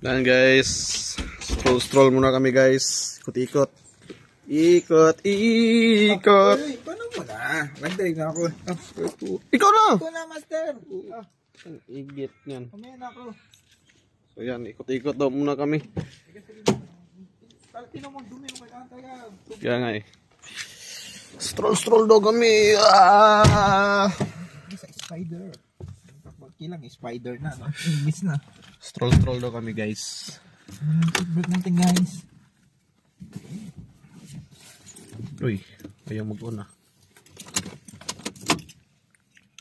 Dan guys, stroll muna kami guys. Ikot-ikot. Ikot-ikot. Paano mo na? Master na ako. Ikaw na! Ito na, master. Ang igit niyan. Kumain ako. So yan, ikot-ikot daw muna kami. Tino mo, dumi mo kaya. Kaya nga eh. Stroll daw kami. Ah! Sa spider. Kilang spider na, no? English na. Stroll daw kami guys. Favorite natin guys. Uy, ayaw mag-una.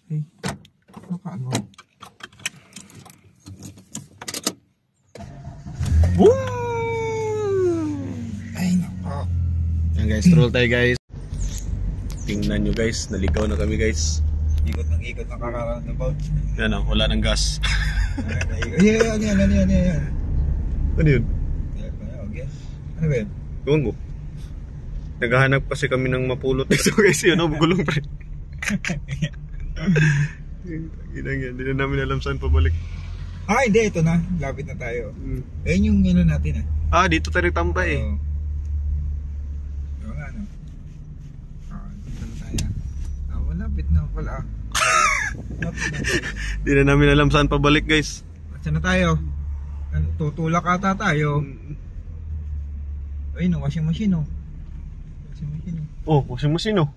Hey, ano? Woo! Ay, nako. Yan guys, stroll tayo guys. Tingnan nyo guys, naligaw na kami guys. Ikot ng kakaroundabout. Yan o, wala ng gas. Yan. Ano yun? Ano ba yun? Ewan ko. Naghahanap kasi kami ng mapulot dito guys. Yun o, gulong pre. Hindi na namin alam saan pabalik. Ah, hindi. Ito na. Lapit na tayo. Ayun yung ano natin Ah, dito tayo nagtambay eh. Oo nga, no? Dito na tayo. Malapit na pala. Malapit na guys. Hindi na namin alam saan pabalik guys. Saan na tayo? Tutulak ata tayo. Ayun, washing machine oh. Washing machine oh. Oh, washing machine oh.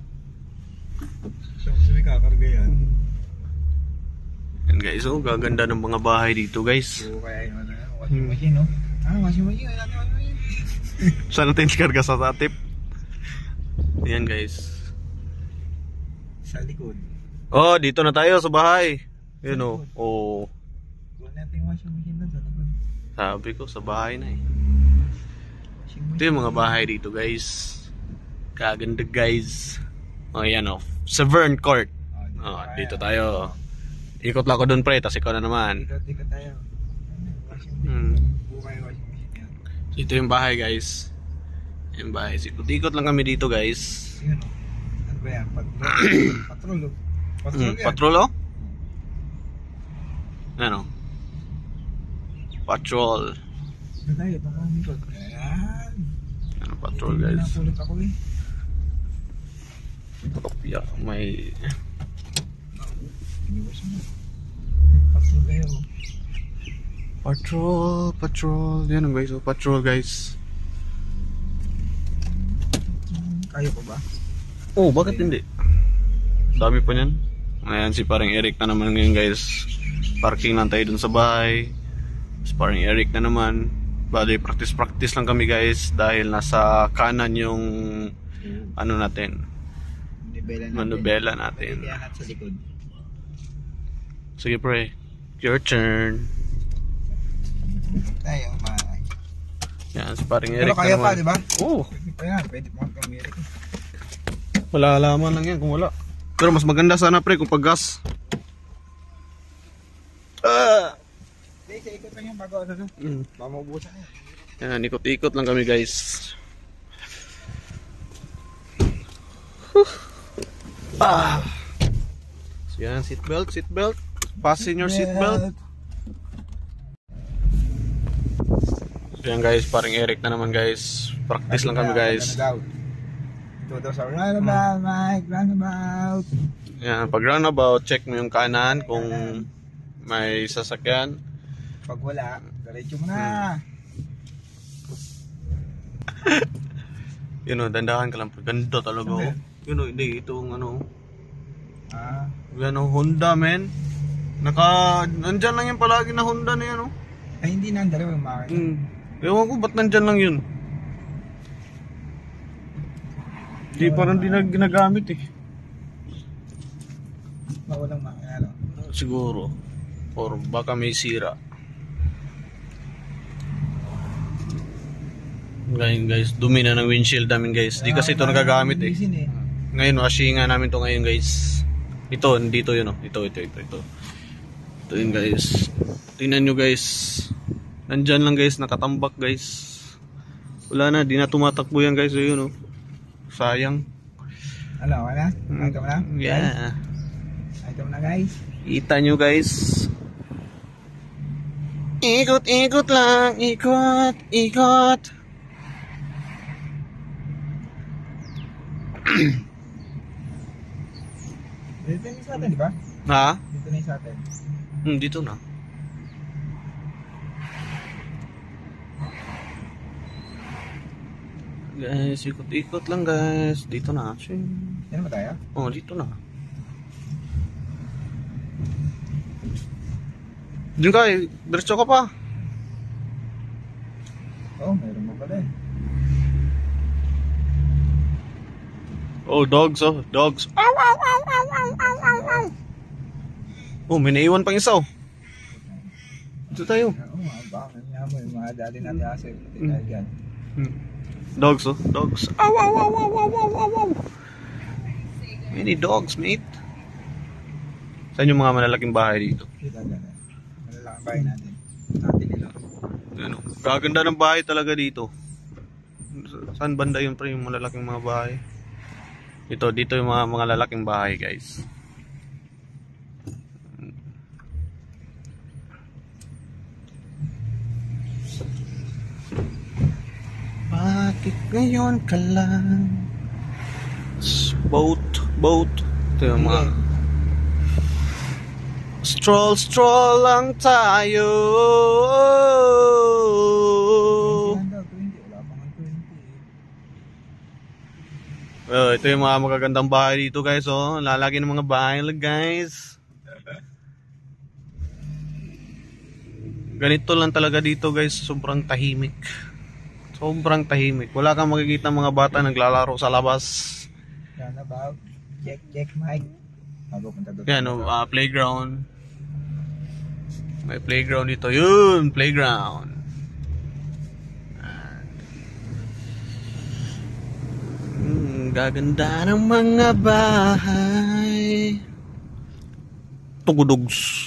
So, may kakarga yan. Yan guys, oh, gaganda ng mga bahay dito guys. So, kaya yun, washing machine oh. Washing machine. Saan natin ikarga sa tatip? Yan guys. Sa likod. Oh, dito na tayo sa bahay. Yun oh. Oh. Gawin natin washing machine doon sa likod. Sabi ko sa bahay na eh. Washing Ito machine. yung mga bahay dito guys. Kaganda guys. Oh yan oh. Severn Court. Oh, dito tayo. Ikot lang ako dun pre, tas ikaw na naman. Ikot tayo. Washing machine. Bukay washing machine yan. Ito yung bahay guys. Yung bahay. Ikot lang kami dito guys. Yun oh. Ano ba yan? Patrol oh. Patrol yan. Patrol oh? Ano? Patrol. Ito tayo. Ito mga mikot. Ayan. Ano patrol guys? Napulot ako eh. Kopya. May... Iniwas mo. Patrol kayo. Patrol. Yan guys. Oh, patrol guys. Kayo pa ba? Oh, bakit hindi? Dami pa niyan. Ayan si parang Eric na naman ngayon guys. Parking lang tayo dun sa bahay. Si parang Eric na naman. Bali practice lang kami guys. Dahil nasa kanan yung ano natin. Manubela natin. Kaya sa likod. Sige pre. Your turn. Tayo may. Yan si parang Pero Eric kaya na pa naman. diba? Oo. Pwede pa yan. Pwede pa kami Eric. Wala alaman lang yan kung wala. Pero mas maganda sana pre kung pag gas. Sige, ikot lang yan bago ano. Baka maubusan yan. Yan, ikot-ikot lang kami guys. So yan, seatbelt. Fasten your seatbelt. So yan guys, parang Eric na naman guys. Practice lang kami guys. Ito daw sa runabout, Mike, runabout. Yan, pag runabout, check mo yung kanan kung may sasakyan. Pag wala, diretso mo na. Yun o, dandahan ka lang. Ganda talaga o. Yun o, hindi. Itong ano. Yan o, Honda men. Nandyan lang yan palagi na Honda na yan o. Ay, hindi na ang dalawa yung makina. Ewan ko, ba't nandyan lang yun? Di parang di na ginagamit eh. Mawalang makina, no? Siguro. Or baka may sira. Ngayon guys, dumi na ng windshield namin guys. Di kasi ito nagagamit eh. Ngayon, washingan namin to ngayon guys. Ito, dito yun oh. Ito. Ito yun guys. Tingnan nyo guys. Nandyan lang guys, nakatambak guys. Wala na, di na tumatakbo yan guys. Yun oh. Sayang. Ano, wala? Item na? Yeah. Item na guys. Kita nyo guys. Ikot lang, ikot. Dito na yung sa atin, di ba? Ha? Dito na yung sa atin. Dito na. Guys, ikot-ikot lang guys. Dito na. Yan ba tayo? Oh, dito na. Diyan ka eh. Diretso ka pa. Oo, mayroon mo pala eh. Oh, dogs oh. Dogs. Ow, ow, ow, ow, ow, ow, ow, ow. Oh, may naiwan pang isa oh. Dito tayo. Oo, baka nga mo yung mga dali natin aso. Pati tayo dyan. Dogs oh. Dogs. Ow, ow, ow, ow, ow, ow, ow, ow. Many dogs, mate. Saan yung mga malalaking bahay dito? Kita dyan eh. Malalaking bahay natin. Natin nila. Ano, kaganda ng bahay talaga dito. Saan banda yun pre yung malalaking mga bahay? Dito yung mga lalaking bahay guys. Bakit ngayon ka lang? Boat. Ito yung mga Stroll lang tayo. Ito yung mga magagandang bahay dito guys oh. Lalaki ng mga bahay lang guys. Ganito lang talaga dito guys. Sobrang tahimik. Wala kang makikita mga bata naglalaro sa labas. Yan about. Check mic. Yan oh, playground. May playground dito. Yun, playground. Gaganda ng mga bahay. Tugudogs.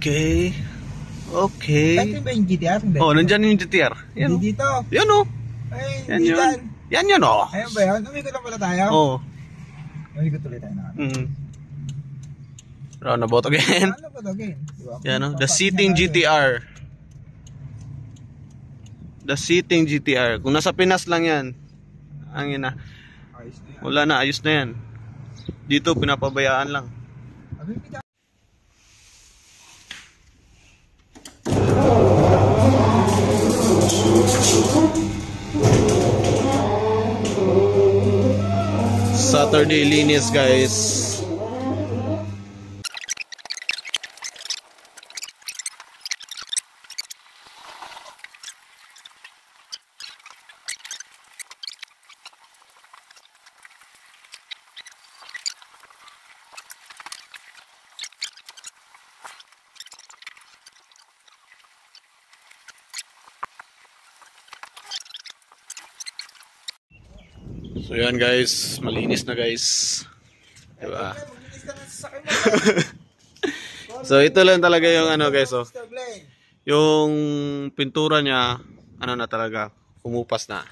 Okay. Ito ba yung GTR? Hindi. Oh, nandyan yung GTR. Yan Hindi dito. Yan oh. Ay, Yan hindi yun. dyan. Yan yun oh. Ayun ba yun? Umikot lang pala tayo? Oh. Umikot ulit tayo na. Roundabout again. Ano ba ito again? Diba? Yan oh. The Seating GTR. The Seating GTR. Kung nasa Pinas lang yan. Angin na. Ayos na yan. Wala na, ayos na yan. Dito pinapabayaan lang. Abi, pita. Saturday linis guys. So yan guys, malinis na guys. Diba? So ito lang talaga yung ano guys oh. Yung pintura niya, ano na talaga, kumupas na.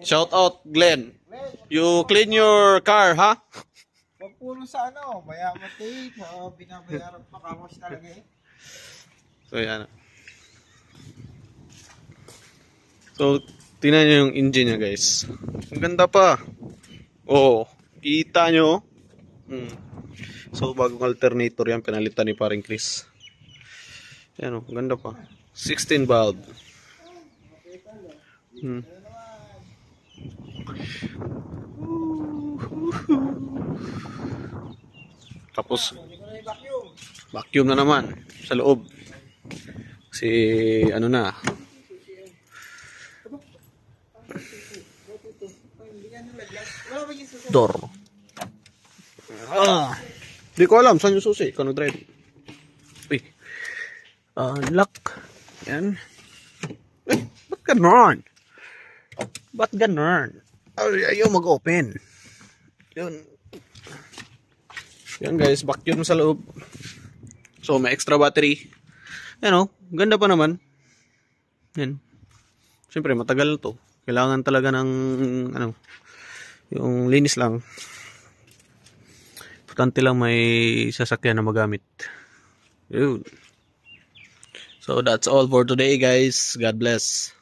Shout out Glenn. You clean your car, ha? Wag puro sa ano, mayaman tape, binabayaran pa kawas talaga eh. So yan. So tingnan nyo yung engine niya guys. Ang ganda pa. Oo. Kita nyo. So bagong alternator yan. Pinalitan ni paring Chris. Yan o. Ang ganda pa. 16 valve. Tapos vacuum na naman sa loob. Kasi ano na. Door. Di ko alam saan yung susi. Ikaw nag-drive. Uy. Lock. Yan. Ba't ganon? Ba't ganon? Ayaw mag-open. Yun. Yan guys. Vacuum sa loob. So may extra battery. Ano, ganda pa naman. Yan. Siyempre matagal na to. Kailangan talaga ng ano, yung linis lang. Importante lang may sasakyan na magamit. Yun. So that's all for today guys. God bless.